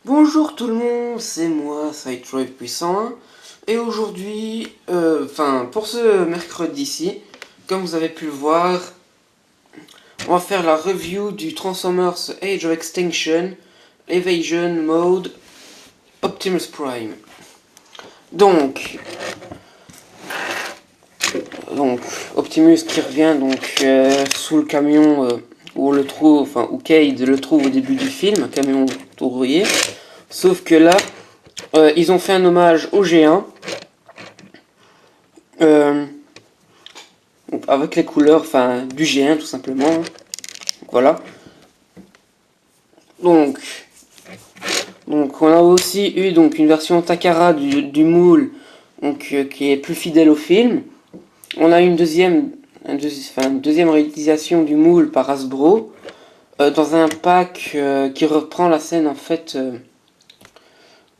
Bonjour tout le monde, c'est moi, Sidetroid Puissant, et aujourd'hui, pour ce mercredi-ci, comme vous avez pu le voir, on va faire la review du Transformers Age of Extinction Evasion Mode Optimus Prime. Donc, donc Optimus qui revient sous le camion où on le trouve, où Cade le trouve au début du film, un camion tout rouillé. Sauf que là, ils ont fait un hommage au G1 avec les couleurs, du G1 tout simplement. Donc, voilà. Donc, on a aussi eu une version Takara du moule, qui est plus fidèle au film. On a eu une deuxième réutilisation du moule par Hasbro dans un pack qui reprend la scène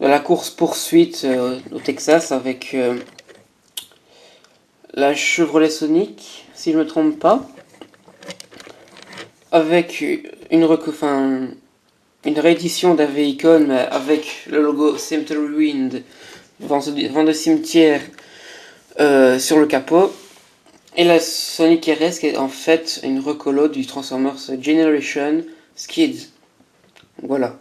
de la course poursuite au Texas avec la Chevrolet Sonic, si je me trompe pas, avec une réédition d'Aveycon mais avec le logo Cemetery Wind, vent de cimetière sur le capot, et la Sonic RS qui est en fait une recolo du Transformers Generation Skids. Voilà.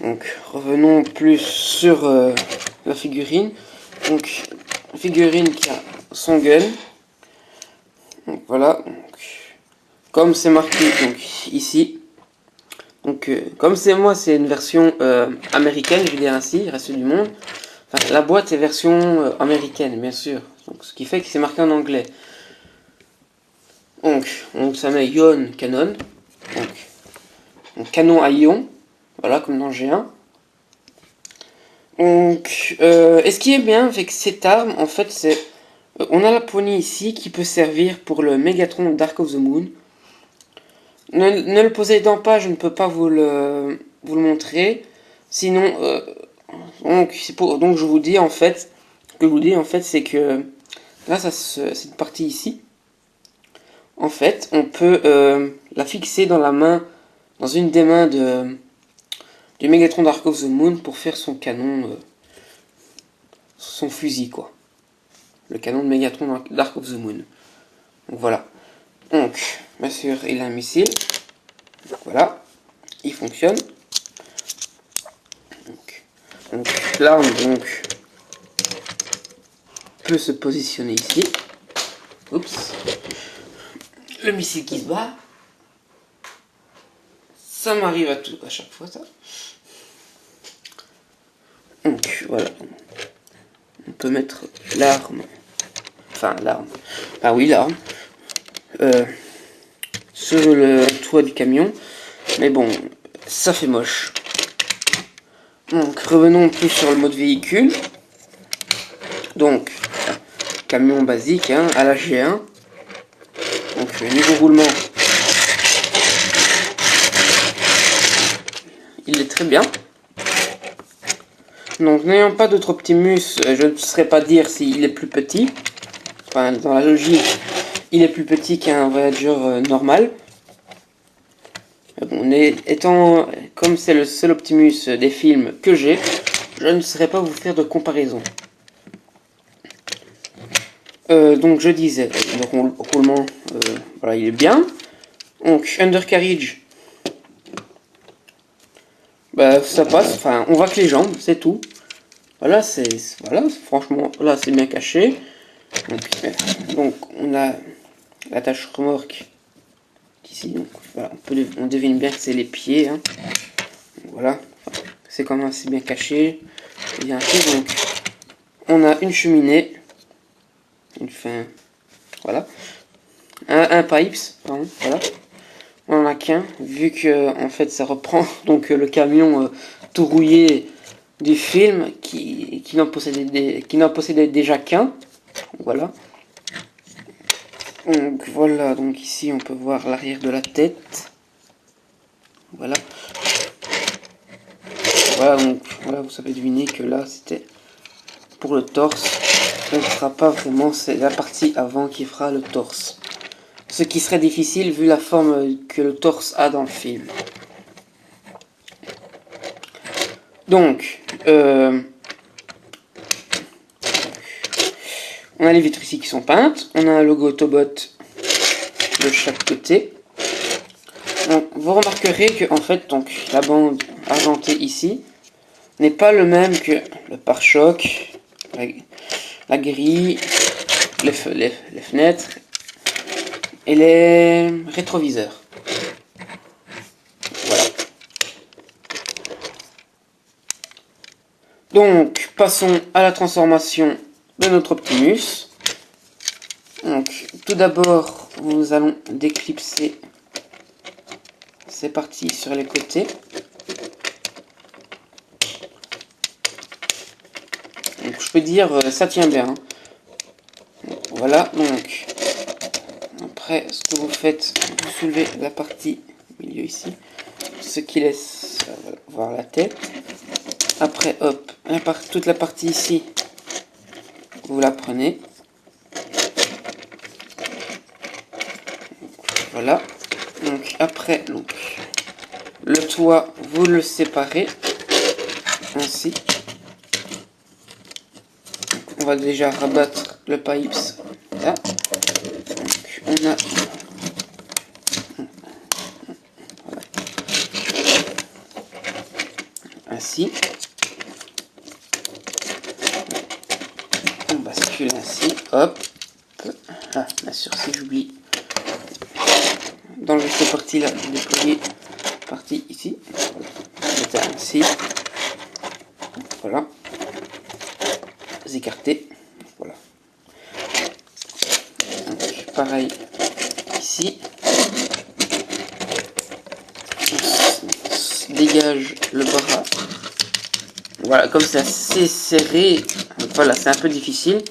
Donc revenons plus sur la figurine. Donc figurine qui a son gun. Donc voilà. Comme c'est marqué ici. Comme c'est une version américaine, je vais dire ainsi, reste du monde. Enfin, la boîte est version américaine, bien sûr. Donc, ce qui fait que c'est marqué en anglais. Donc ça met Ion Cannon. Donc canon à ion. Voilà, comme dans G1. Et ce qui est bien avec cette arme, en fait, c'est... on a la poignée ici qui peut servir pour le Megatron Dark of the Moon. Ne le possédant pas, je ne peux pas vous le montrer. Sinon, donc je vous dis en fait, c'est que grâce à cette partie ici, en fait, on peut la fixer dans une des mains du Megatron Dark of the Moon pour faire son canon, son fusil quoi. Le canon de Megatron Dark of the Moon. Donc voilà. Donc, bien sûr, il a un missile. Donc, voilà. Il fonctionne. Donc l'arme peut se positionner ici. Oups. Le missile qui se bat. Ça m'arrive à chaque fois ça. Donc voilà. On peut mettre l'arme. Enfin l'arme. Ah oui l'arme. Sur le toit du camion. Mais bon, ça fait moche. Donc revenons plus sur le mode véhicule. Donc, camion basique à la G1. Donc niveau roulement, il est très bien. Donc n'ayant pas d'autre Optimus, je ne saurais pas dire s'il est plus petit. Enfin, dans la logique, il est plus petit qu'un Voyager normal. Bon, comme c'est le seul Optimus des films que j'ai, je ne saurais pas vous faire de comparaison. Donc je disais, le roulement, voilà, il est bien. Donc undercarriage, bah ça passe. Enfin, on voit que les jambes, c'est tout. Voilà, franchement, là c'est bien caché. Donc on a l'attache remorque ici. Donc voilà, on devine bien que c'est les pieds. Donc, voilà, c'est quand même assez bien caché. Donc on a une cheminée. Voilà. Un pipes, pardon, voilà. On en a qu'un, vu que en fait ça reprend le camion tout rouillé du film qui n'en possédait déjà qu'un. Voilà. Donc voilà, donc ici on peut voir l'arrière de la tête. Voilà. Voilà, donc voilà, vous savez deviner que là c'était pour le torse. Ce ne sera pas vraiment, c'est la partie avant qui fera le torse. Ce qui serait difficile vu la forme que le torse a dans le film. Donc, on a les vitres ici qui sont peintes. On a un logo Autobot de chaque côté. Donc, vous remarquerez que en fait, donc, la bande argentée ici n'est pas le même que le pare-choc, la grille, les fenêtres et les rétroviseurs. Voilà. Donc, passons à la transformation de notre Optimus. Donc, tout d'abord, nous allons déclipser ces parties sur les côtés. Donc, je peux dire, ça tient bien. Hein. Voilà, donc, après, ce que vous faites, vous soulevez la partie au milieu ici, ce qui laisse voir la tête. Après, hop, toute la partie ici, vous la prenez. Voilà. Donc après, donc, le toit, vous le séparez. Ainsi. Donc, on va déjà rabattre le pipes. Là. Donc, on a... Voilà. Ainsi. On bascule ainsi. Hop. Ah, bien sûr, si j'oublie d'enlever cette partie-là, déployer partie ici. Voilà. Ainsi. Voilà. Les écarter. Voilà. Donc, pareil ici. On dégage le bras. Voilà, comme c'est assez serré, voilà, c'est un peu difficile.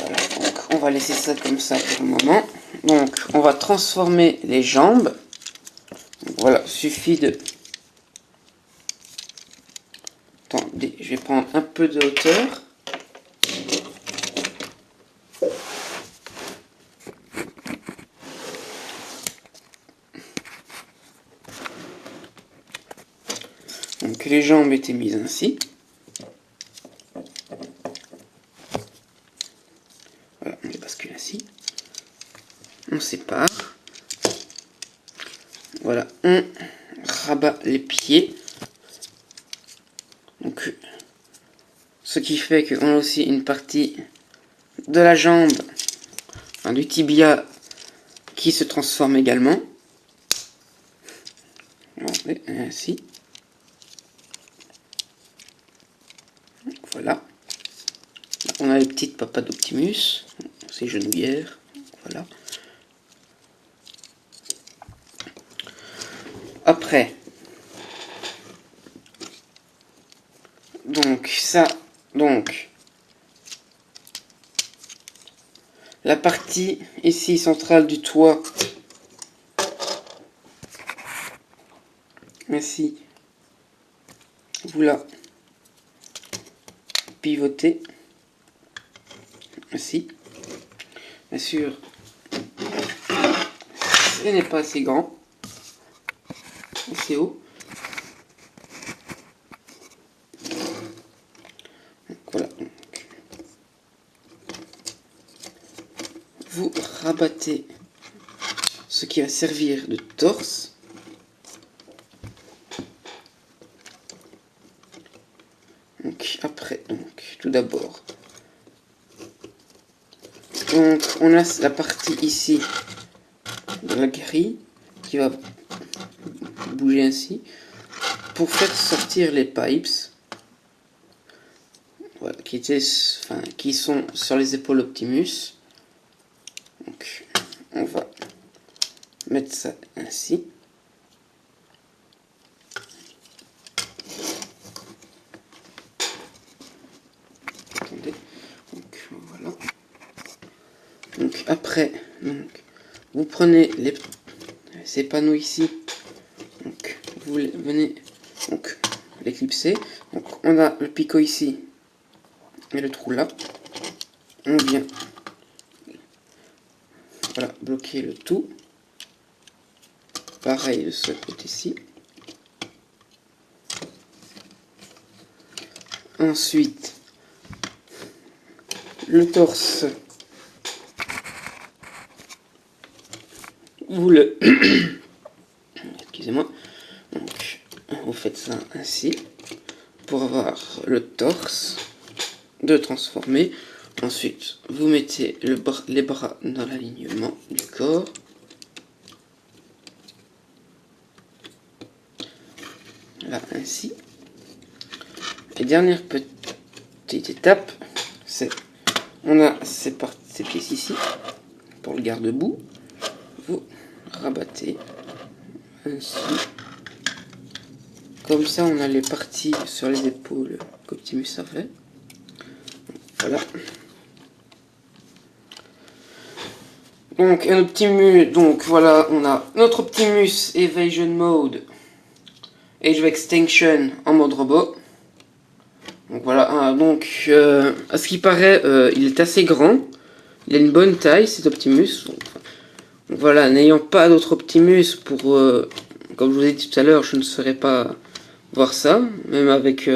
Voilà, donc on va laisser ça comme ça pour le moment. Donc on va transformer les jambes. Voilà, suffit de... Attendez, je vais prendre un peu de hauteur. Donc les jambes étaient mises ainsi. Voilà, on les bascule ainsi. On sépare. Voilà, on rabat les pieds. Donc, ce qui fait qu'on a aussi une partie de la jambe, enfin, du tibia, qui se transforme également. Ainsi. Voilà. Là, on a les petites papas d'Optimus, ces genouillères. Voilà. Après, donc ça, donc la partie ici centrale du toit, ainsi, vous la pivotez, ainsi. Bien sûr, ce n'est pas assez grand, assez haut. Voilà. Vous rabattez ce qui va servir de torse. Donc après, donc tout d'abord, donc on a la partie ici de la grille qui va bouger ainsi pour faire sortir les pipes. Voilà, qui sont sur les épaules Optimus. Donc, on va mettre ça ainsi. Attendez. Donc, voilà. Donc, après, donc, vous prenez ces panneaux ici. Donc, vous venez donc les clipser. Donc, on a le picot ici et le trou là. On vient voilà, bloquer le tout. Pareil de ce côté-ci. ensuite le torse. Vous le... Excusez-moi. Donc, vous faites ça ainsi pour avoir le torse de transformer. Ensuite, vous mettez les bras dans l'alignement du corps. Là, ainsi. Et dernière petite étape, c'est on a ces pièces ici pour le garde-boue. Vous rabattez ainsi. Comme ça, on a les parties sur les épaules qu'Optimus avait. Voilà. Donc, un Optimus. Donc, voilà, on a notre Optimus Evasion Mode, Age of Extinction en mode robot. Donc, voilà. Donc, à ce qui paraît, il est assez grand. Il a une bonne taille, cet Optimus. Donc, voilà, n'ayant pas d'autre Optimus pour... comme je vous ai dit tout à l'heure, je ne saurais pas voir ça. Même avec...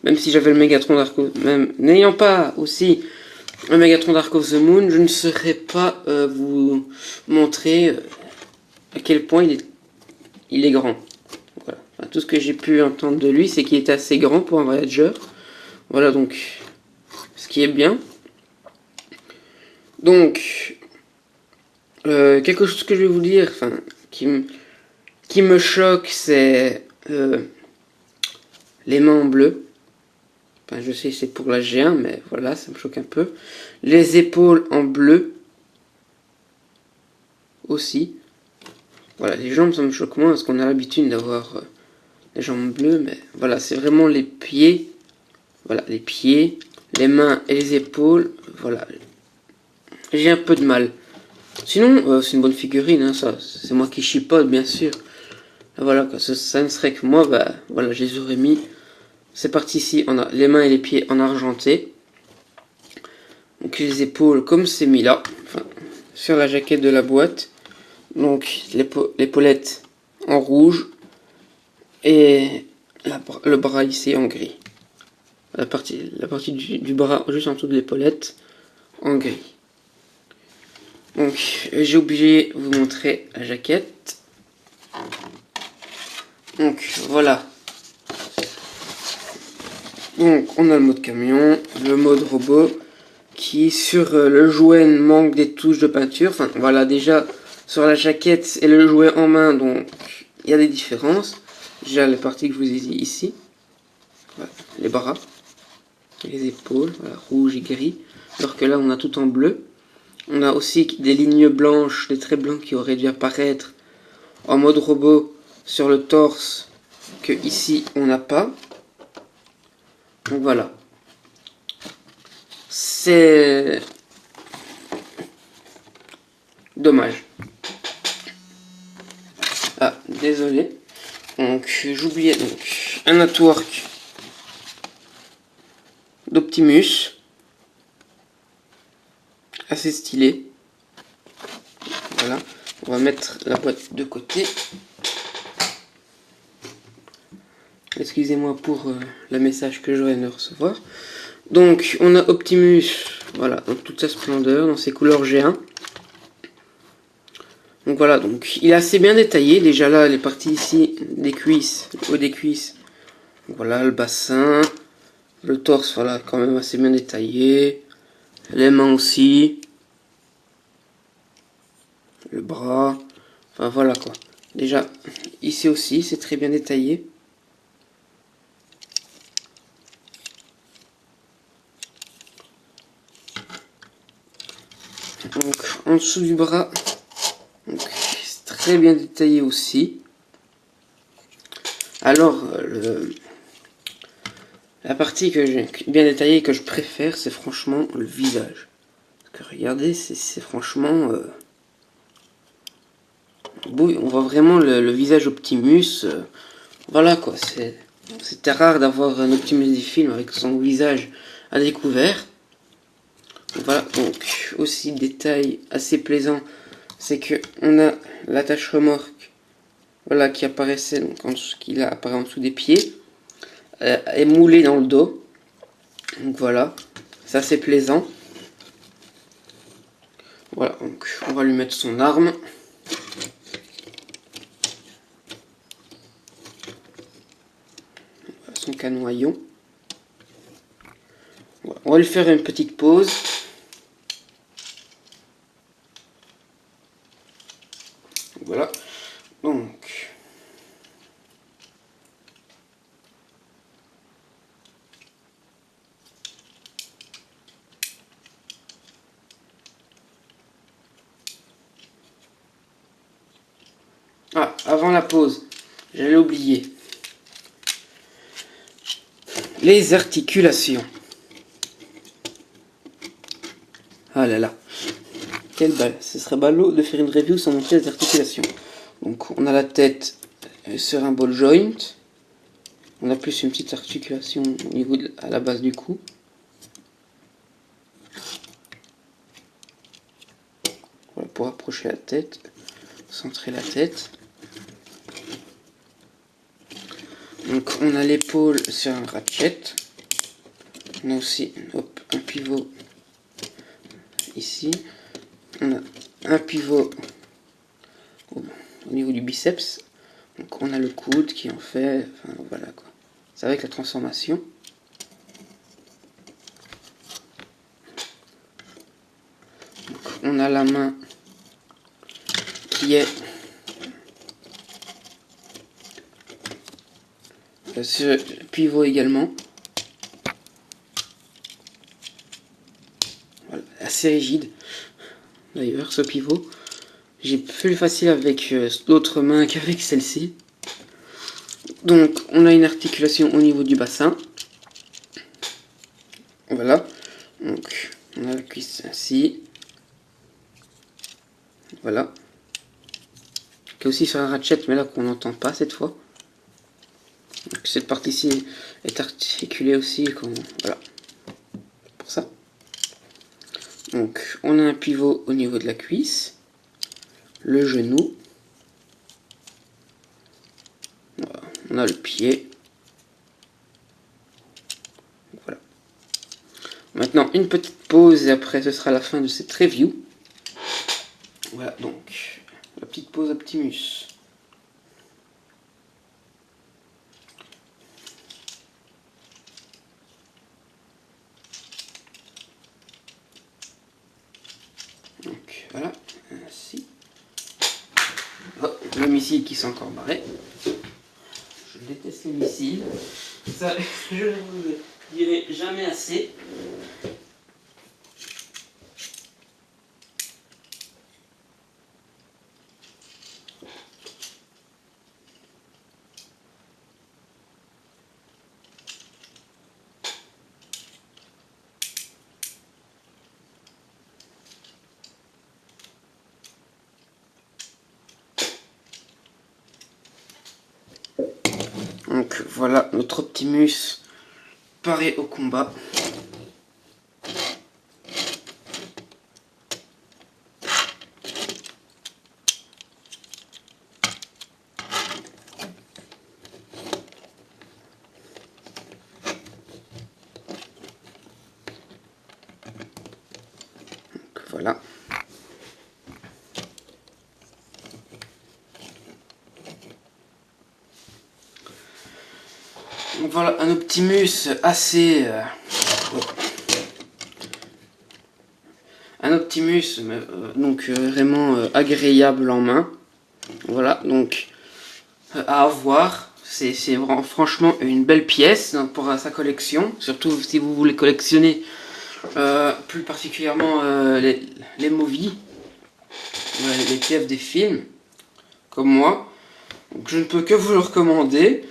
même si j'avais le Megatron Dark of... Même n'ayant pas aussi un Megatron Dark of the Moon, je ne saurais pas vous montrer à quel point il est grand. Voilà. Enfin, tout ce que j'ai pu entendre de lui, c'est qu'il est assez grand pour un Voyager. Voilà, donc... ce qui est bien. Donc... quelque chose que je vais vous dire, enfin, qui me choque, c'est les mains en bleu. Enfin, je sais que c'est pour la G1, mais voilà, ça me choque un peu. Les épaules en bleu aussi. Voilà, les jambes, ça me choque moins parce qu'on a l'habitude d'avoir les jambes bleues, mais voilà, c'est vraiment les pieds. Voilà, les pieds, les mains et les épaules. Voilà, j'ai un peu de mal. Sinon, c'est une bonne figurine, hein, ça. C'est moi qui chipote, bien sûr. Voilà, quoi, ça ne serait que moi, bah voilà, je les aurais mis. C'est parti ici, on a les mains et les pieds en argenté. Donc les épaules comme c'est mis là, enfin, sur la jaquette de la boîte. Donc l'épaulette en rouge et le bras ici en gris. La partie du bras juste en dessous de l'épaulette en gris. Donc j'ai oublié de vous montrer la jaquette. Donc voilà. Donc on a le mode camion, le mode robot, qui sur le jouet manque des touches de peinture. Enfin voilà, déjà sur la jaquette et le jouet en main, donc il y a des différences. Déjà les parties que je vous ai dit ici, voilà, les bras, les épaules, voilà, rouge et gris, alors que là on a tout en bleu. On a aussi des lignes blanches, des traits blancs qui auraient dû apparaître en mode robot sur le torse, que ici on n'a pas. Donc voilà. C'est dommage. Ah, désolé. Donc j'oubliais donc un artwork d'Optimus. Assez stylé. Voilà. On va mettre la boîte de côté. Excusez-moi pour le message que je viens de recevoir. Donc, on a Optimus, voilà, dans toute sa splendeur, dans ses couleurs G1. Donc voilà, donc il est assez bien détaillé. Déjà là, les parties ici des cuisses, le haut des cuisses. Donc voilà, le bassin, le torse, voilà, quand même assez bien détaillé. Les mains aussi. Le bras. Enfin voilà quoi. Déjà, ici aussi, c'est très bien détaillé. Donc en dessous du bras, c'est très bien détaillé aussi. Alors la partie que j'ai bien détaillée que je préfère, c'est franchement le visage. Parce que regardez, c'est franchement beau. On voit vraiment le visage Optimus. Voilà quoi, c'était rare d'avoir un Optimus des films avec son visage à découvert. Voilà, donc aussi détail assez plaisant, c'est que on a l'attache remorque, voilà, qui apparaissait donc qui apparaît en dessous des pieds, est moulée dans le dos. Donc voilà, ça c'est plaisant. Voilà, donc on va lui mettre son arme. Son canon à ion. Voilà, on va lui faire une petite pause. Voilà, donc... Ah, avant la pause, j'allais oublier. Les articulations. Ah là là. Quelle balle. Ce serait ballot de faire une review sans montrer les articulations. Donc on a la tête sur un ball joint. On a plus une petite articulation au niveau à la base du cou. Voilà, pour approcher la tête. Centrer la tête. Donc on a l'épaule sur un ratchet. On a aussi un pivot ici. On a un pivot au niveau du biceps. Donc on a le coude qui en fait, enfin voilà quoi. C'est avec la transformation. Donc, on a la main qui est sur le pivot également. Voilà, assez rigide d'ailleurs ce pivot. J'ai plus facile avec l'autre main qu'avec celle-ci. Donc on a une articulation au niveau du bassin. Voilà. Donc on a la cuisse ainsi. Voilà. Qui est aussi sur un ratchet, mais là qu'on n'entend pas cette fois. Donc, cette partie-ci est articulée aussi. Voilà. Pour ça. Donc on a un pivot au niveau de la cuisse. Le genou. Voilà. On a le pied. Voilà. Maintenant une petite pause et après ce sera la fin de cette review. Voilà donc la petite pause Optimus. Donc voilà, ainsi. Oh, le missile qui s'est encore barré. Je déteste les missiles. Ça, je ne vous le dirai jamais assez. Donc voilà notre Optimus paré au combat. Donc voilà. Donc voilà un Optimus assez... un Optimus donc vraiment agréable en main. Voilà donc à avoir. C'est franchement une belle pièce pour sa collection. Surtout si vous voulez collectionner plus particulièrement les movies. Les TF des films. Comme moi. Donc je ne peux que vous le recommander.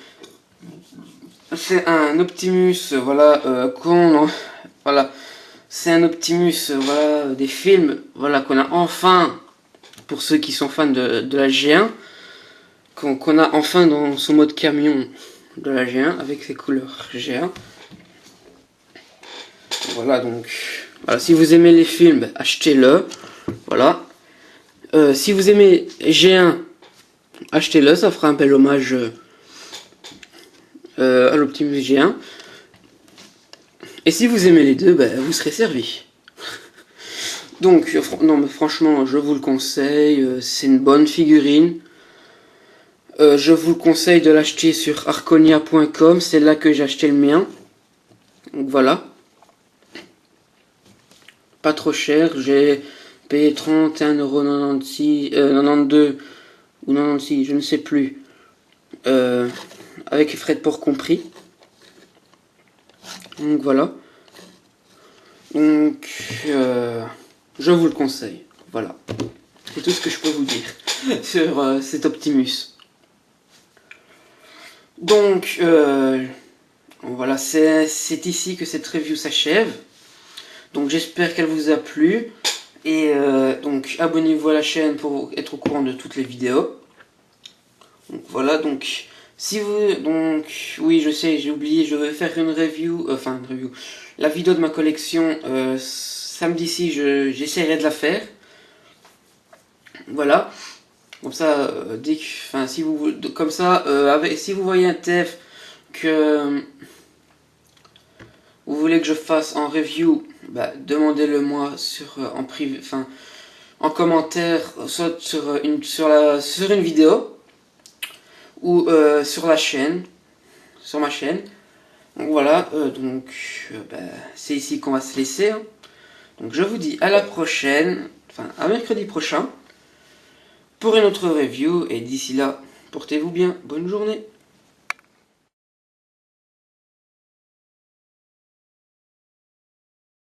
C'est un Optimus, voilà, voilà, c'est un Optimus, voilà, des films, voilà, qu'on a enfin, pour ceux qui sont fans de la G1, qu'on a enfin dans son mode camion de la G1, avec ses couleurs G1. Voilà, donc, voilà, si vous aimez les films, achetez-le, voilà. Si vous aimez G1, achetez-le, ça fera un bel hommage à l'Optimus G1. Et si vous aimez les deux, vous serez servi. Donc, non, mais franchement, je vous le conseille. C'est une bonne figurine. Je vous conseille de l'acheter sur arconia.com. C'est là que j'ai acheté le mien. Donc voilà. Pas trop cher. J'ai payé 31,96€, 92 ou 96, je ne sais plus. Avec les frais de port compris. Donc voilà. Donc, je vous le conseille. Voilà. C'est tout ce que je peux vous dire sur cet Optimus. Donc, voilà, c'est ici que cette review s'achève. Donc, j'espère qu'elle vous a plu. Et donc, abonnez-vous à la chaîne pour être au courant de toutes les vidéos. Donc, voilà, donc, si vous... Donc, oui, je sais, j'ai oublié, je vais faire une review... Enfin, une review. La vidéo de ma collection, samedi-ci, j'essaierai de la faire. Voilà. Comme ça, si vous, comme ça, si vous voyez un TF que vous voulez que je fasse en review, demandez-le moi en privé, en commentaire, soit sur une vidéo ou sur la chaîne, sur ma chaîne. Donc voilà, c'est ici qu'on va se laisser. Hein. Donc je vous dis à la prochaine, à mercredi prochain. Pour une autre review, et d'ici là, portez-vous bien, bonne journée.